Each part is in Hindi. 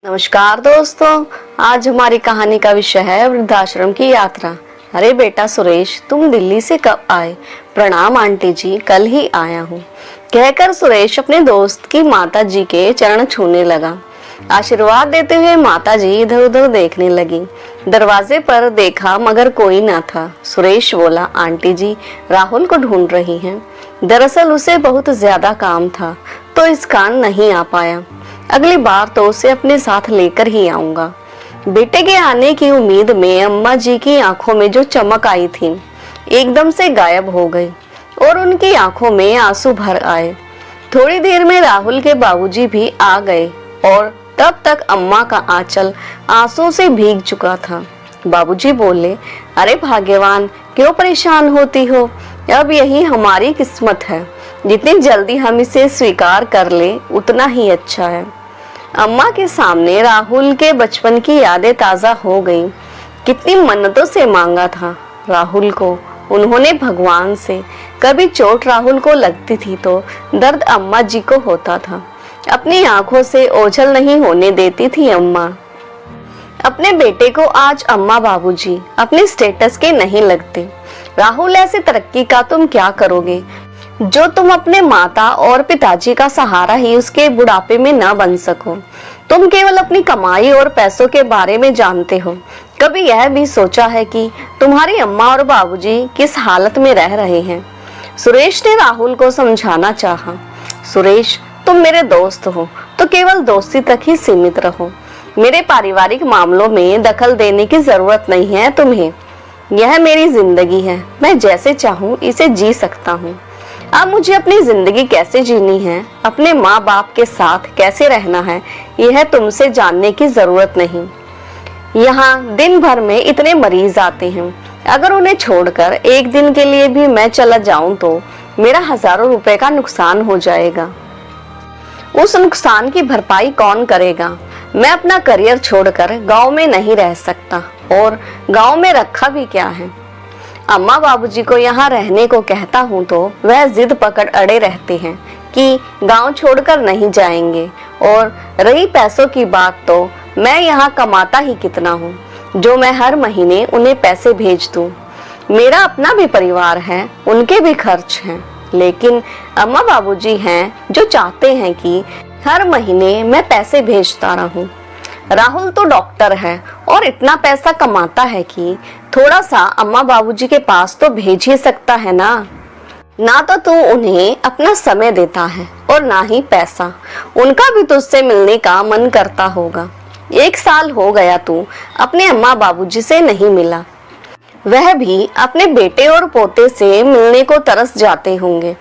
नमस्कार दोस्तों, आज हमारी कहानी का विषय है वृद्धाश्रम की यात्रा। अरे बेटा सुरेश, तुम दिल्ली से कब आए? प्रणाम आंटी जी, कल ही आया हूँ, कहकर सुरेश अपने दोस्त की माता जी के चरण छूने लगा। आशीर्वाद देते हुए माता जी इधर उधर देखने लगी। दरवाजे पर देखा मगर कोई ना था। सुरेश बोला, आंटी जी राहुल को ढूंढ रही हैं। दरअसल उसे बहुत ज्यादा काम था तो इस कारण नहीं आ पाया। अगली बार तो उसे अपने साथ लेकर ही आऊंगा। बेटे के आने की उम्मीद में अम्मा जी की आंखों में जो चमक आई थी एकदम से गायब हो गई और उनकी आंखों में आंसू भर आए। थोड़ी देर में राहुल के बाबूजी भी आ गए और तब तक अम्मा का आंचल आंसू से भीग चुका था। बाबूजी बोले, अरे भाग्यवान, क्यों परेशान होती हो? अब यही हमारी किस्मत है। जितनी जल्दी हम इसे स्वीकार कर ले उतना ही अच्छा है। अम्मा के सामने राहुल के बचपन की यादें ताजा हो गईं। कितनी मन्नतों से मांगा था राहुल को उन्होंने भगवान से। कभी चोट राहुल को लगती थी तो दर्द अम्मा जी को होता था। अपनी आंखों से ओझल नहीं होने देती थी अम्मा। अपने बेटे को आज अम्मा बाबूजी अपने स्टेटस के नहीं लगते। राहुल, ऐसे तरक्की का तुम क्या करोगे जो तुम अपने माता और पिताजी का सहारा ही उसके बुढ़ापे में न बन सको? तुम केवल अपनी कमाई और पैसों के बारे में जानते हो। कभी यह भी सोचा है कि तुम्हारी अम्मा और बाबूजी किस हालत में रह रहे हैं? सुरेश ने राहुल को समझाना चाहा। सुरेश, तुम मेरे दोस्त हो तो केवल दोस्ती तक ही सीमित रहो। मेरे पारिवारिक मामलों में दखल देने की जरूरत नहीं है तुम्हें। यह मेरी जिंदगी है, मैं जैसे चाहूँ इसे जी सकता हूँ। अब मुझे अपनी जिंदगी कैसे जीनी है, अपने माँ बाप के साथ कैसे रहना है, यह तुमसे जानने की जरूरत नहीं। यहाँ दिन भर में इतने मरीज आते हैं, अगर उन्हें छोड़कर एक दिन के लिए भी मैं चला जाऊं तो मेरा हजारों रुपए का नुकसान हो जाएगा। उस नुकसान की भरपाई कौन करेगा? मैं अपना करियर छोड़कर गांव में नहीं रह सकता, और गांव में रखा भी क्या है? अम्मा बाबूजी को यहाँ रहने को कहता हूँ तो वह जिद पकड़ अड़े रहते हैं कि गांव छोड़कर नहीं जाएंगे। और रही पैसों की बात, तो मैं यहाँ कमाता ही कितना हूँ जो मैं हर महीने उन्हें पैसे भेज दूँ। मेरा अपना भी परिवार है, उनके भी खर्च हैं। लेकिन अम्मा बाबूजी हैं जो चाहते हैं कि हर महीने मैं पैसे भेजता रहूं। राहुल तो डॉक्टर है और इतना पैसा कमाता है कि थोड़ा सा अम्मा बाबूजी के पास तो भेज ही सकता है ना। ना तो तू उन्हें अपना समय देता है और ना ही पैसा। उनका भी तुझसे मिलने का मन करता होगा। 1 साल हो गया तू अपने अम्मा बाबूजी से नहीं मिला। वह भी अपने बेटे और पोते से मिलने को तरस जाते होंगे।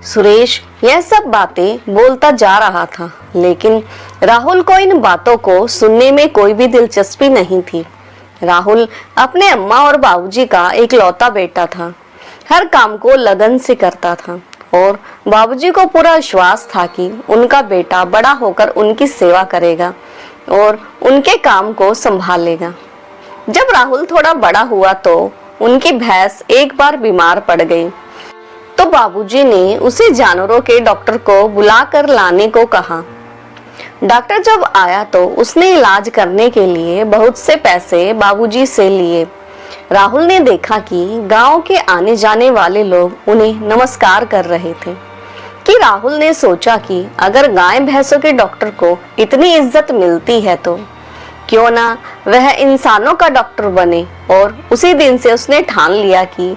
सुरेश यह सब बातें बोलता जा रहा था, लेकिन राहुल को इन बातों को सुनने में कोई भी दिलचस्पी नहीं थी। राहुल अपने अम्मा और बाबूजी का इकलौता बेटा था। हर काम को लगन से करता था और बाबूजी को पूरा विश्वास था कि उनका बेटा बड़ा होकर उनकी सेवा करेगा और उनके काम को संभालेगा। जब राहुल थोड़ा बड़ा हुआ तो उनकी भैंस एक बार बीमार पड़ गई, तो बाबूजी ने उसे जानवरों के डॉक्टर को बुलाकर लाने को कहा। डॉक्टर जब आया तो उसने इलाज करने के लिए बहुत से पैसे बाबूजी से लिए। राहुल ने देखा कि गांव के आने जाने वाले लोग उन्हें नमस्कार कर रहे थे कि राहुल ने सोचा कि अगर गाय भैंसों के डॉक्टर को इतनी इज्जत मिलती है तो क्यों ना वह इंसानों का डॉक्टर बने। और उसी दिन से उसने ठान लिया कि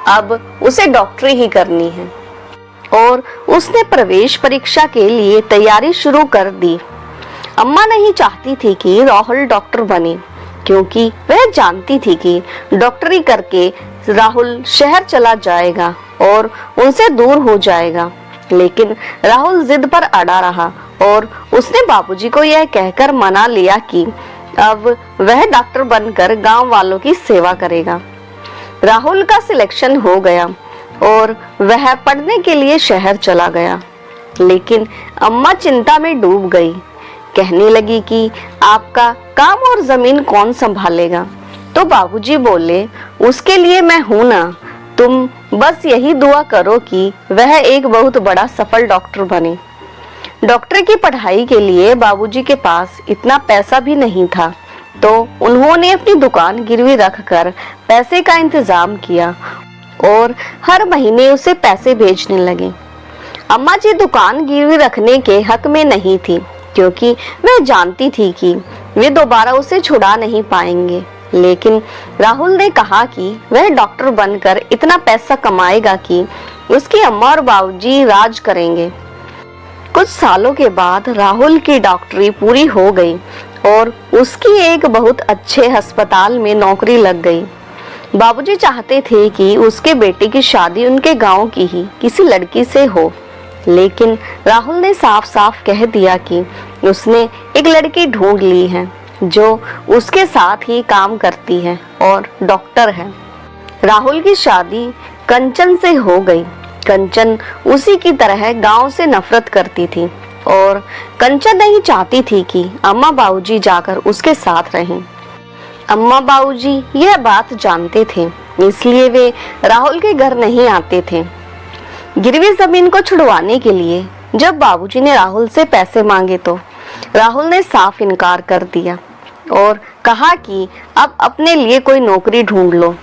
अब उसे डॉक्टरी ही करनी है और उसने प्रवेश परीक्षा के लिए तैयारी शुरू कर दी। अम्मा नहीं चाहती थी कि राहुल डॉक्टर बने, क्योंकि वह जानती थी कि डॉक्टरी करके राहुल शहर चला जाएगा और उनसे दूर हो जाएगा। लेकिन राहुल जिद पर अड़ा रहा और उसने बाबूजी को यह कहकर मना लिया कि अब वह डॉक्टर बनकर गांव वालों की सेवा करेगा। राहुल का सिलेक्शन हो गया और वह पढ़ने के लिए शहर चला गया। लेकिन अम्मा चिंता में डूब गई। कहने लगी कि आपका काम और जमीन कौन संभालेगा? तो बाबूजी बोले, उसके लिए मैं हूं ना। तुम बस यही दुआ करो कि वह एक बहुत बड़ा सफल डॉक्टर बने। डॉक्टर की पढ़ाई के लिए बाबूजी के पास इतना पैसा भी नहीं था, तो उन्होंने अपनी दुकान गिरवी रखकर पैसे का इंतजाम किया और हर महीने उसे पैसे भेजने लगे। अम्मा जी दुकान गिरवी रखने के हक में नहीं थी, क्योंकि वह जानती थी कि वे दोबारा उसे छुड़ा नहीं पाएंगे। लेकिन राहुल ने कहा कि वह डॉक्टर बनकर इतना पैसा कमाएगा कि उसकी अम्मा और बाबूजी राज करेंगे। कुछ सालों के बाद राहुल की डॉक्टरी पूरी हो गई और उसकी एक बहुत अच्छे अस्पताल में नौकरी लग गई। बाबूजी चाहते थे कि उसके बेटे की शादी उनके गांव की ही किसी लड़की से हो, लेकिन राहुल ने साफ साफ कह दिया कि उसने एक लड़की ढूंढ ली है जो उसके साथ ही काम करती है और डॉक्टर है। राहुल की शादी कंचन से हो गई। कंचन उसी की तरह गांव से नफरत करती थी और कंचन नहीं चाहती थी कि अम्मा बाबूजी जाकर उसके साथ रहें। अम्मा बाबूजी यह बात जानते थे, इसलिए वे राहुल के घर नहीं आते थे। गिरवी जमीन को छुड़वाने के लिए जब बाबूजी ने राहुल से पैसे मांगे तो राहुल ने साफ इनकार कर दिया और कहा कि अब अपने लिए कोई नौकरी ढूंढ लो,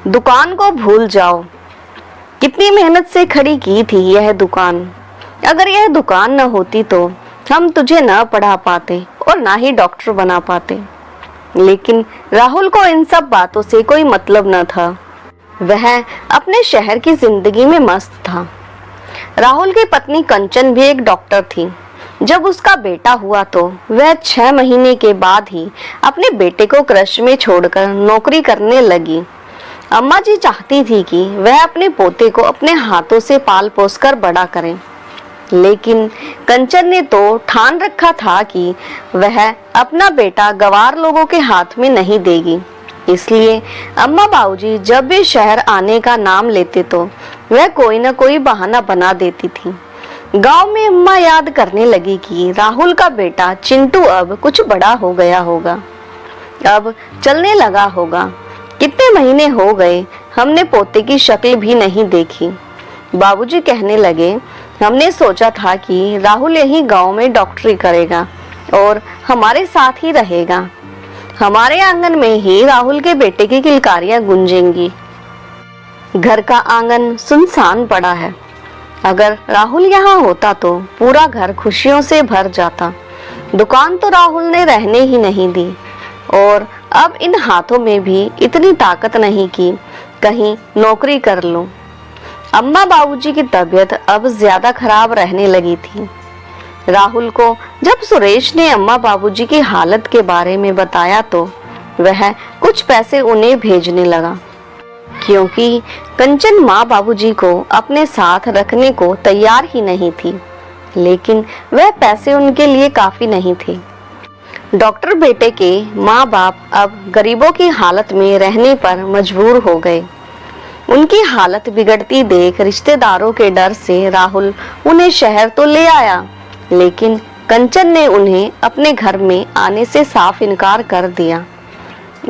दुकान को भूल जाओ। कितनी मेहनत से खड़ी की थी यह दुकान, अगर यह दुकान न होती तो हम तुझे न पढ़ा पाते और ना ही डॉक्टर बना पाते। लेकिन राहुल को इन सब बातों से कोई मतलब न था, वह अपने शहर की जिंदगी में मस्त था। राहुल की पत्नी कंचन भी एक डॉक्टर थी। जब उसका बेटा हुआ तो वह 6 महीने के बाद ही अपने बेटे को कृषि में छोड़कर नौकरी करने लगी। अम्मा जी चाहती थी कि वह अपने पोते को अपने हाथों से पाल पोस कर बड़ा करें, लेकिन कंचन ने तो ठान रखा था कि वह अपना बेटा गवार लोगों के हाथ में नहीं देगी। इसलिए अम्मा बाबूजी जब भी शहर आने का नाम लेते तो वह कोई न कोई बहाना बना देती थी। गांव में अम्मा याद करने लगी कि राहुल का बेटा चिंटू अब कुछ बड़ा हो गया होगा, अब चलने लगा होगा। कितने महीने हो गए हमने पोते की शक्ल भी नहीं देखी। बाबूजी कहने लगे, हमने सोचा था कि राहुल यही गांव में डॉक्टरी करेगा और हमारे साथ ही रहेगा। हमारे आंगन में ही राहुल के बेटे की किलकारियां गूंजेंगी। घर का आंगन सुनसान पड़ा है। अगर राहुल यहाँ होता तो पूरा घर खुशियों से भर जाता। दुकान तो राहुल ने रहने ही नहीं दी और अब इन हाथों में भी इतनी ताकत नहीं कि कहीं नौकरी कर लूं। अम्मा बाबूजी की तबीयत अब ज्यादा खराब रहने लगी थी। राहुल को जब सुरेश ने अम्मा बाबूजी की हालत के बारे में बताया तो वह कुछ पैसे उन्हें भेजने लगा, क्योंकि कंचन माँ बाबूजी को अपने साथ रखने को तैयार ही नहीं थी। लेकिन वह पैसे उनके लिए काफी नहीं थे। डॉक्टर बेटे के माँ बाप अब गरीबों की हालत में रहने पर मजबूर हो गए। उनकी हालत बिगड़ती देख रिश्तेदारों के डर से राहुल उन्हें शहर तो ले आया, लेकिन कंचन ने उन्हें अपने घर में आने से साफ इनकार कर दिया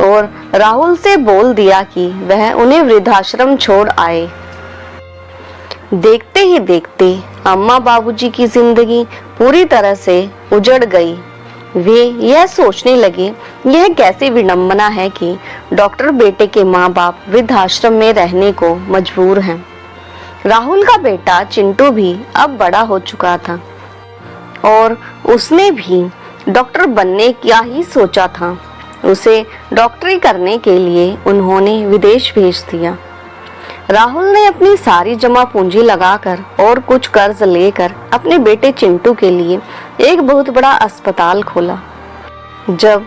और राहुल से बोल दिया कि वह उन्हें वृद्धाश्रम छोड़ आए। देखते ही देखते अम्मा बाबूजी की जिंदगी पूरी तरह से उजड़ गई। वे यह सोचने लगे, यह कैसी विडंबना है कि डॉक्टर बेटे के माँ बाप वृद्धाश्रम में रहने को मजबूर हैं। राहुल का बेटा चिंटू भी अब बड़ा हो चुका था और उसने भी डॉक्टर बनने का ही सोचा था। उसे डॉक्टरी करने के लिए उन्होंने विदेश भेज दिया। राहुल ने अपनी सारी जमा पूंजी लगाकर और कुछ कर्ज लेकर अपने बेटे चिंटू के लिए एक बहुत बड़ा अस्पताल खोला। जब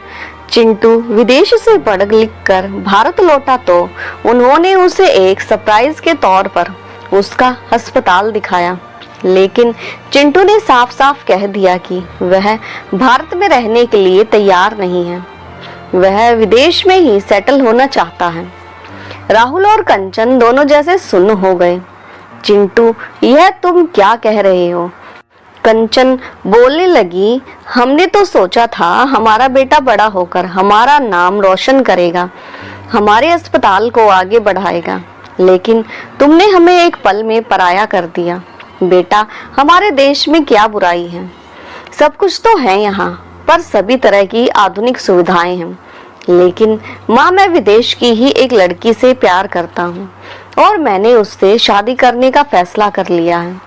चिंटू विदेश से पढ़ लिख कर भारत लौटा तो उन्होंने उसे एक सरप्राइज के तौर पर उसका अस्पताल दिखाया, लेकिन चिंटू ने साफ साफ कह दिया कि वह भारत में रहने के लिए तैयार नहीं है, वह विदेश में ही सेटल होना चाहता है। राहुल और कंचन दोनों जैसे सुन्न हो गए। चिंटू, यह तुम क्या कह रहे हो? कंचन बोलने लगी, हमने तो सोचा था हमारा बेटा बड़ा होकर हमारा नाम रोशन करेगा, हमारे अस्पताल को आगे बढ़ाएगा, लेकिन तुमने हमें एक पल में पराया कर दिया। बेटा, हमारे देश में क्या बुराई है? सब कुछ तो है यहाँ, पर सभी तरह की आधुनिक सुविधाएं हैं। लेकिन माँ, मैं विदेश की ही एक लड़की से प्यार करता हूँ और मैंने उससे शादी करने का फैसला कर लिया है।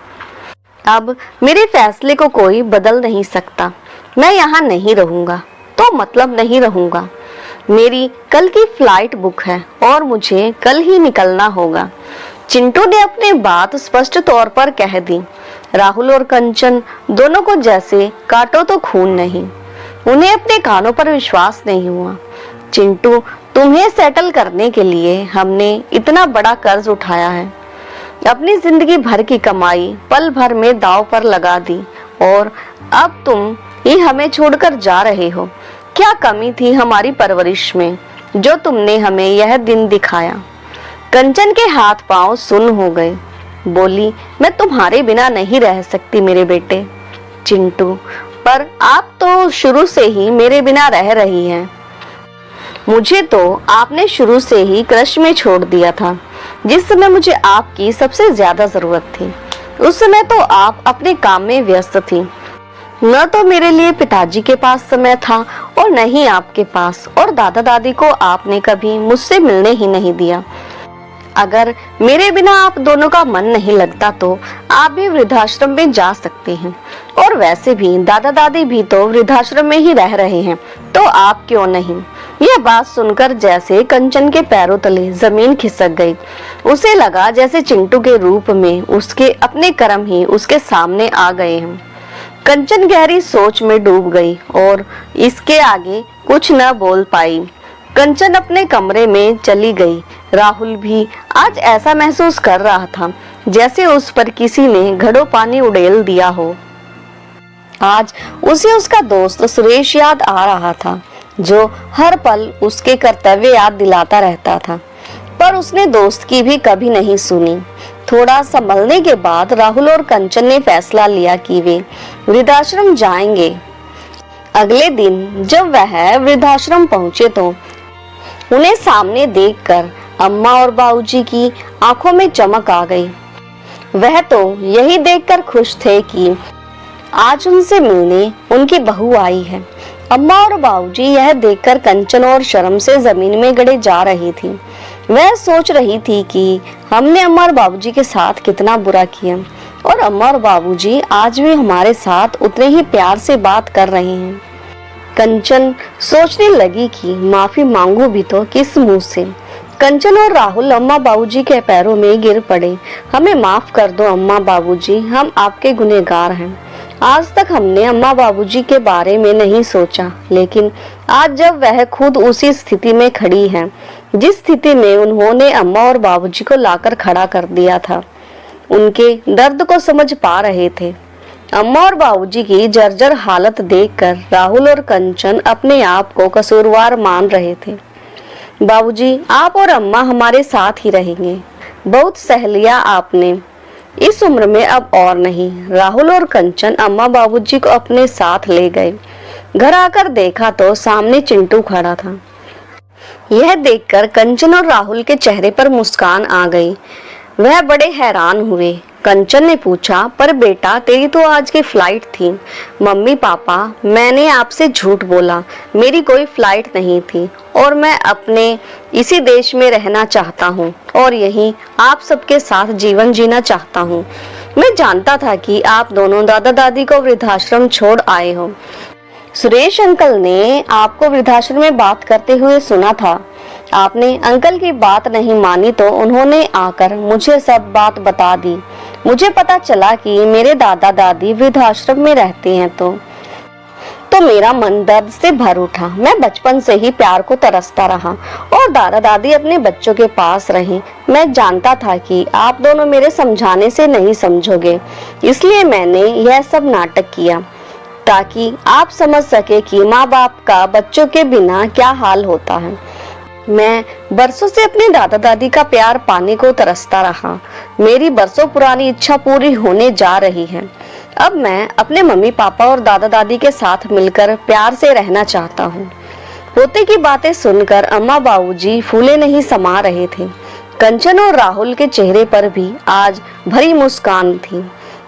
अब मेरे फैसले को कोई बदल नहीं सकता। मैं यहाँ नहीं रहूँगा तो मतलब नहीं रहूँगा। मेरी कल की फ्लाइट बुक है और मुझे कल ही निकलना होगा। चिंटू ने अपनी बात स्पष्ट तौर पर कह दी। राहुल और कंचन दोनों को जैसे काटो तो खून नहीं। उन्हें अपने कानों पर विश्वास नहीं हुआ। चिंटू, तुम्हें सेटल करने के लिए हमने इतना बड़ा कर्ज उठाया है, अपनी जिंदगी भर की कमाई पल भर में दांव पर लगा दी और अब तुम ही हमें छोड़कर जा रहे हो। क्या कमी थी हमारी परवरिश में जो तुमने हमें यह दिन दिखाया? कंचन के हाथ पांव सुन्न हो गए। बोली, मैं तुम्हारे बिना नहीं रह सकती मेरे बेटे। चिंटू, पर आप तो शुरू से ही मेरे बिना रह रही हैं। मुझे तो आपने शुरू से ही क्रश में छोड़ दिया था। जिस समय मुझे आपकी सबसे ज्यादा जरूरत थी उस समय तो आप अपने काम में व्यस्त थी। न तो मेरे लिए पिताजी के पास समय था और न ही आपके पास, और दादा दादी को आपने कभी मुझसे मिलने ही नहीं दिया। अगर मेरे बिना आप दोनों का मन नहीं लगता तो आप भी वृद्धाश्रम में जा सकते हैं, और वैसे भी दादा दादी भी तो वृद्धाश्रम में ही रह रहे हैं, तो आप क्यों नहीं? यह बात सुनकर जैसे कंचन के पैरों तले जमीन खिसक गई। उसे लगा जैसे चिंटू के रूप में उसके अपने कर्म ही उसके सामने आ गए हैं। कंचन गहरी सोच में डूब गई और इसके आगे कुछ न बोल पाई। कंचन अपने कमरे में चली गई। राहुल भी आज ऐसा महसूस कर रहा था जैसे उस पर किसी ने घड़ों पानी उड़ेल दिया हो। आज उसे उसका दोस्त सुरेश याद आ रहा था, जो हर पल उसके कर्तव्य याद दिलाता रहता था, पर उसने दोस्त की भी कभी नहीं सुनी। थोड़ा संभलने के बाद राहुल और कंचन ने फैसला लिया कि वे वृद्धाश्रम जाएंगे। अगले दिन जब वह वृद्धाश्रम पहुंचे तो उन्हें सामने देखकर अम्मा और बाबूजी की आंखों में चमक आ गई। वह तो यही देखकर खुश थे कि आज उनसे मिलने उनकी बहू आई है। अम्मा और बाबूजी यह देखकर कंचन और शर्म से जमीन में गड़े जा रही थी। वह सोच रही थी कि हमने अम्मा और बाबूजी के साथ कितना बुरा किया, और अम्मा और बाबूजी आज भी हमारे साथ उतने ही प्यार से बात कर रहे हैं। कंचन सोचने लगी कि माफी मांगू भी तो किस मुंह से। कंचन और राहुल अम्मा बाबूजी के पैरों में गिर पड़े। हमें माफ कर दो अम्मा बाबूजी, हम आपके गुनहगार हैं। आज तक हमने अम्मा बाबूजी के बारे में नहीं सोचा, लेकिन आज जब वह खुद उसी स्थिति में खड़ी है जिस स्थिति में उन्होंने अम्मा और बाबूजी को लाकर खड़ा कर दिया था, उनके दर्द को समझ पा रहे थे। अम्मा और बाबूजी की जर्जर हालत देखकर राहुल और कंचन अपने आप को कसूरवार मान रहे थे। बाबूजी, आप और अम्मा हमारे साथ ही रहेंगे। बहुत सह लिया आपने, इस उम्र में अब और नहीं। राहुल और कंचन अम्मा बाबूजी को अपने साथ ले गए। घर आकर देखा तो सामने चिंटू खड़ा था। यह देखकर कंचन और राहुल के चेहरे पर मुस्कान आ गई। वह बड़े हैरान हुए। कंचन ने पूछा, पर बेटा तेरी तो आज की फ्लाइट थी। मम्मी पापा, मैंने आपसे झूठ बोला, मेरी कोई फ्लाइट नहीं थी और मैं अपने इसी देश में रहना चाहता हूँ और यहीं आप सबके साथ जीवन जीना चाहता हूँ। मैं जानता था कि आप दोनों दादा दादी को वृद्धाश्रम छोड़ आए हो। सुरेश अंकल ने आपको वृद्धाश्रम में बात करते हुए सुना था। आपने अंकल की बात नहीं मानी तो उन्होंने आकर मुझे सब बात बता दी। मुझे पता चला कि मेरे दादा दादी वृद्धाश्रम में रहते हैं तो मेरा मन दर्द से भर उठा। मैं बचपन से ही प्यार को तरसता रहा और दादा दादी अपने बच्चों के पास रहे। मैं जानता था कि आप दोनों मेरे समझाने से नहीं समझोगे, इसलिए मैंने यह सब नाटक किया ताकि आप समझ सके कि माँ बाप का बच्चों के बिना क्या हाल होता है। मैं बरसों से अपने दादा दादी का प्यार पाने को तरसता रहा। मेरी बरसों पुरानी इच्छा पूरी होने जा रही है। अब मैं अपने मम्मी पापा और दादा दादी के साथ मिलकर प्यार से रहना चाहता हूँ। पोते की बातें सुनकर अम्मा बाबूजी फूले नहीं समा रहे थे। कंचन और राहुल के चेहरे पर भी आज भरी मुस्कान थी।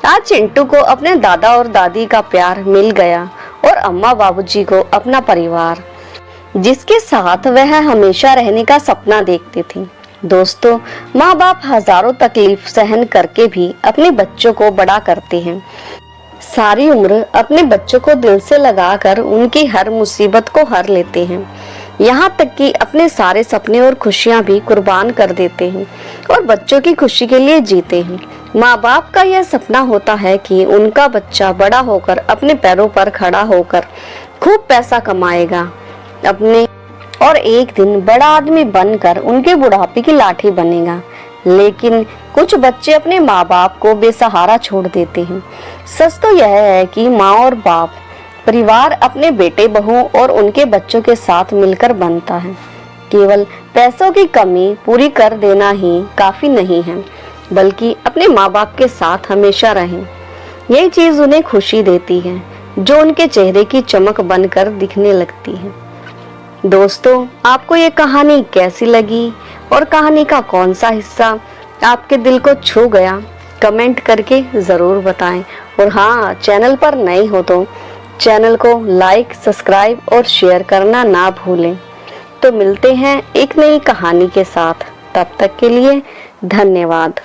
आज चिंटू को अपने दादा और दादी का प्यार मिल गया और अम्मा बाबूजी को अपना परिवार, जिसके साथ वह हमेशा रहने का सपना देखते थे। दोस्तों, माँ बाप हजारों तकलीफ सहन करके भी अपने बच्चों को बड़ा करते हैं। सारी उम्र अपने बच्चों को दिल से लगाकर उनकी हर मुसीबत को हर लेते हैं। यहाँ तक कि अपने सारे सपने और खुशियाँ भी कुर्बान कर देते हैं और बच्चों की खुशी के लिए जीते हैं। माँ बाप का यह सपना होता है कि उनका बच्चा बड़ा होकर अपने पैरों पर खड़ा होकर खूब पैसा कमाएगा अपने और एक दिन बड़ा आदमी बनकर उनके बुढ़ापे की लाठी बनेगा। लेकिन कुछ बच्चे अपने माँ बाप को बेसहारा छोड़ देते हैं। सच तो यह है कि माँ और बाप परिवार अपने बेटे बहू और उनके बच्चों के साथ मिलकर बनता है। केवल पैसों की कमी पूरी कर देना ही काफी नहीं है, बल्कि अपने माँ बाप के साथ हमेशा रहें। यही चीज उन्हें खुशी देती है, जो उनके चेहरे की चमक बनकर दिखने लगती है। दोस्तों, आपको ये कहानी कैसी लगी और कहानी का कौन सा हिस्सा आपके दिल को छू गया, कमेंट करके जरूर बताएं। और हाँ, चैनल पर नए हो तो चैनल को लाइक, सब्सक्राइब और शेयर करना ना भूलें। तो मिलते हैं एक नई कहानी के साथ, तब तक के लिए धन्यवाद।